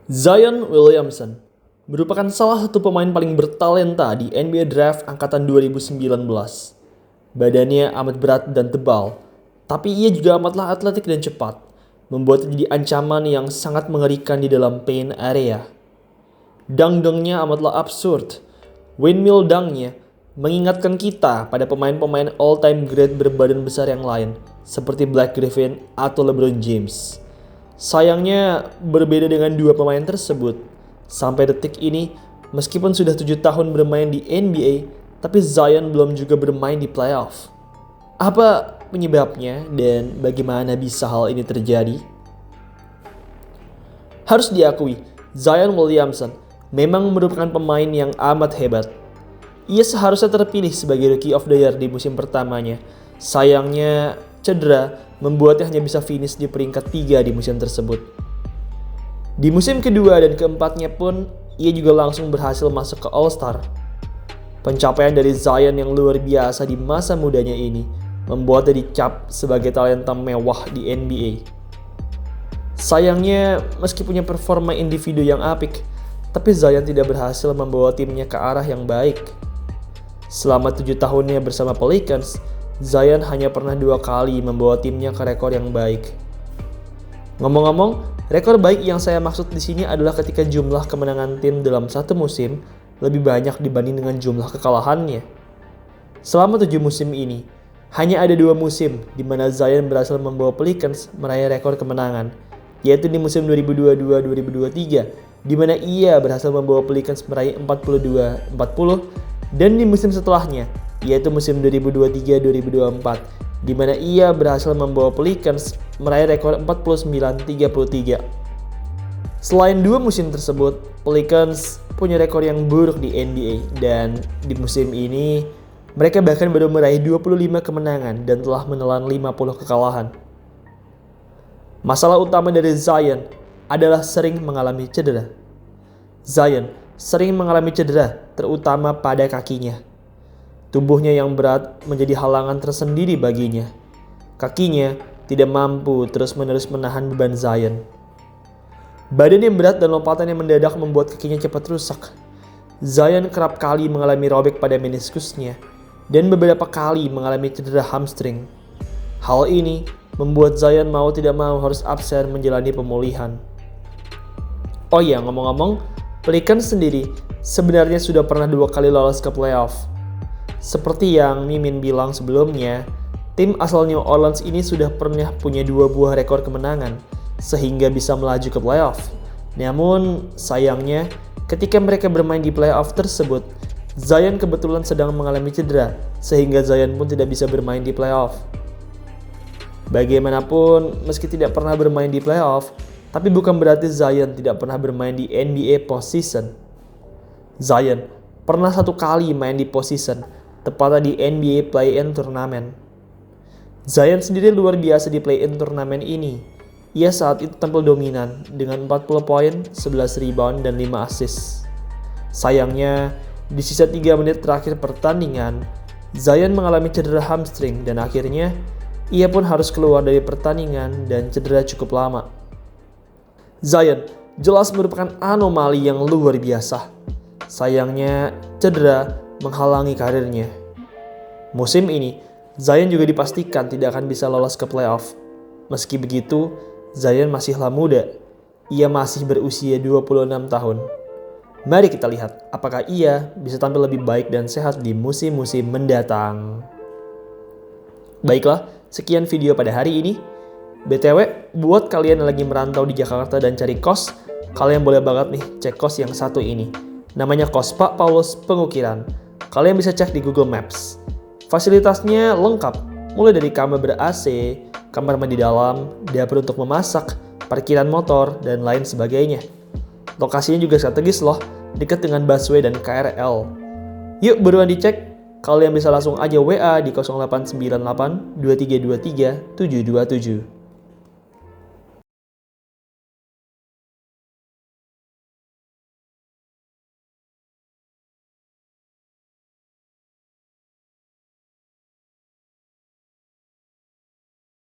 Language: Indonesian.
Zion Williamson merupakan salah satu pemain paling bertalenta di NBA Draft angkatan 2019. Badannya amat berat dan tebal, tapi ia juga amatlah atletik dan cepat, membuatnya jadi ancaman yang sangat mengerikan di dalam paint area. Dunk-dunknya amatlah absurd. Windmill dunknya mengingatkan kita pada pemain-pemain all-time great berbadan besar yang lain, seperti Blake Griffin atau LeBron James. Sayangnya berbeda dengan dua pemain tersebut. Sampai detik ini, meskipun sudah 7 tahun bermain di NBA, tapi Zion belum juga bermain di playoff. Apa penyebabnya dan bagaimana bisa hal ini terjadi? Harus diakui, Zion Williamson memang merupakan pemain yang amat hebat. Ia seharusnya terpilih sebagai Rookie of the Year di musim pertamanya. Sayangnya, cedera membuatnya hanya bisa finish di peringkat 3 di musim tersebut. Di musim kedua dan keempatnya pun, ia juga langsung berhasil masuk ke All-Star. Pencapaian dari Zion yang luar biasa di masa mudanya ini membuatnya dicap sebagai talenta mewah di NBA. Sayangnya, meski punya performa individu yang apik, tapi Zion tidak berhasil membawa timnya ke arah yang baik. Selama 7 tahunnya bersama Pelicans, Zion hanya pernah 2 kali membawa timnya ke rekor yang baik. Ngomong-ngomong, rekor baik yang saya maksud di sini adalah ketika jumlah kemenangan tim dalam satu musim lebih banyak dibanding dengan jumlah kekalahannya. Selama 7 musim ini, hanya ada 2 musim di mana Zion berhasil membawa Pelicans meraih rekor kemenangan, yaitu di musim 2022-2023, di mana ia berhasil membawa Pelicans meraih 42-40, dan di musim setelahnya, yaitu musim 2023-2024, di mana ia berhasil membawa Pelicans meraih rekor 49-33. Selain 2 musim tersebut, Pelicans punya rekor yang buruk di NBA, dan di musim ini mereka bahkan baru meraih 25 kemenangan dan telah menelan 50 kekalahan. Masalah utama dari Zion adalah sering mengalami cedera. Zion sering mengalami cedera, terutama pada kakinya. Tubuhnya yang berat menjadi halangan tersendiri baginya. Kakinya tidak mampu terus-menerus menahan beban Zion. Badan yang berat dan lompatan yang mendadak membuat kakinya cepat rusak. Zion kerap kali mengalami robek pada meniskusnya dan beberapa kali mengalami cedera hamstring. Hal ini membuat Zion mau tidak mau harus absen menjalani pemulihan. Oh iya, ngomong-ngomong, Pelicans sendiri sebenarnya sudah pernah 2 kali lolos ke playoff. Seperti yang Mimin bilang sebelumnya, tim asal New Orleans ini sudah pernah punya 2 buah rekor kemenangan, sehingga bisa melaju ke playoff. Namun, sayangnya, ketika mereka bermain di playoff tersebut, Zion kebetulan sedang mengalami cedera, sehingga Zion pun tidak bisa bermain di playoff. Bagaimanapun, meski tidak pernah bermain di playoff, tapi bukan berarti Zion tidak pernah bermain di NBA postseason. Zion pernah 1 kali main di postseason, tepatnya di NBA Play-In Turnamen. Zion sendiri luar biasa di Play-In Turnamen ini. Ia saat itu tampil dominan dengan 40 poin, 11 rebound, dan 5 assist. Sayangnya, di sisa 3 menit terakhir pertandingan, Zion mengalami cedera hamstring dan akhirnya ia pun harus keluar dari pertandingan dan cedera cukup lama. Zion jelas merupakan anomali yang luar biasa. Sayangnya, cedera menghalangi karirnya. Musim ini, Zion juga dipastikan tidak akan bisa lolos ke playoff. Meski begitu, Zion masihlah muda. Ia masih berusia 26 tahun. Mari kita lihat apakah ia bisa tampil lebih baik dan sehat di musim-musim mendatang. Baiklah, sekian video pada hari ini. BTW, buat kalian yang lagi merantau di Jakarta dan cari kos, kalian boleh banget nih cek kos yang satu ini. Namanya Kos Pak Paulus Pengukiran. Kalian bisa cek di Google Maps. Fasilitasnya lengkap, mulai dari kamar ber-AC, kamar mandi dalam, dapur untuk memasak, parkiran motor, dan lain sebagainya. Lokasinya juga strategis loh, dekat dengan busway dan KRL. Yuk buruan dicek. Kalian bisa langsung aja WA di 0898 2323 727.